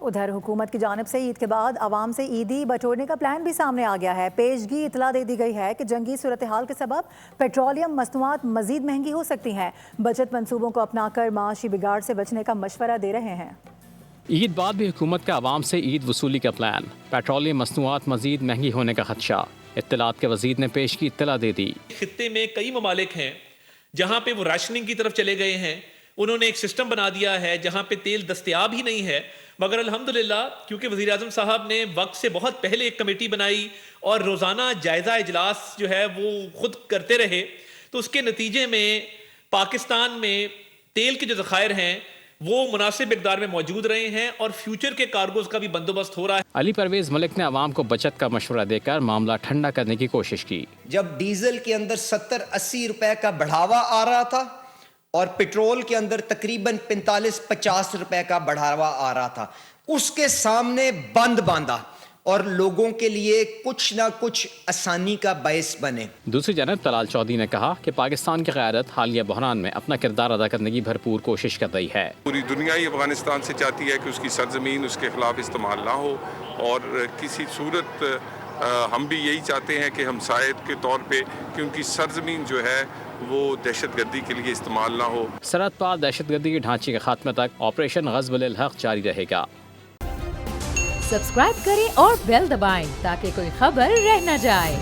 ادھر حکومت کی جانب سے عید کے بعد عوام سے عیدی بٹورنے کا پلان بھی سامنے آ گیا ہے۔ پیشگی اطلاع دے دی گئی ہے کہ جنگی صورتحال کے سبب پیٹرولیم مصنوعات مزید مہنگی ہو سکتی ہیں۔ بچت منصوبوں کو اپنا کر معاشی بگاڑ سے بچنے کا مشورہ دے رہے ہیں۔ عید بعد بھی حکومت کا عوام سے عید وصولی کا پلان، پیٹرولیم مصنوعات مزید مہنگی ہونے کا خدشہ، اطلاعات کے وزیر نے پیش کی اطلاع دے دی۔ خطے میں کئی ممالک ہیں جہاں پہ وہ راشننگ کی طرف چلے گئے ہیں، انہوں نے ایک سسٹم بنا دیا ہے جہاں پہ تیل دستیاب ہی نہیں ہے، مگر الحمدللہ کیونکہ وزیراعظم صاحب نے وقت سے بہت پہلے ایک کمیٹی بنائی اور روزانہ جائزہ اجلاس جو ہے وہ خود کرتے رہے، تو اس کے نتیجے میں پاکستان میں تیل کے جو ذخائر ہیں وہ مناسب مقدار میں موجود رہے ہیں اور فیوچر کے کارگوز کا بھی بندوبست ہو رہا ہے۔ علی پرویز ملک نے عوام کو بچت کا مشورہ دے کر معاملہ ٹھنڈا کرنے کی کوشش کی۔ جب ڈیزل کے اندر 70-80 روپے کا بڑھاوا آ رہا تھا اور پیٹرول کے اندر تقریباً 45-50 روپے کا بڑھاوا آ رہا تھا، اس کے سامنے بند باندھا اور لوگوں کے لیے کچھ نہ کچھ آسانی کا باعث بنے۔ دوسری جانب طلال چودھری نے کہا کہ پاکستان کی قیادت حالیہ بحران میں اپنا کردار ادا کرنے کی بھرپور کوشش کر رہی ہے۔ پوری دنیا ہی افغانستان سے چاہتی ہے کہ اس کی سرزمین اس کے خلاف استعمال نہ ہو، اور کسی صورت ہم بھی یہی چاہتے ہیں کہ ہمسائیت کے طور پہ کہ ان کی سرزمین جو ہے وہ دہشت گردی کے لیے استعمال نہ ہو۔ سرحد پار دہشت گردی کے ڈھانچے کے خاتمے تک آپریشن غزب الحق جاری رہے گا۔ سبسکرائب کریں اور بیل دبائیں تاکہ کوئی خبر رہ نہ جائے۔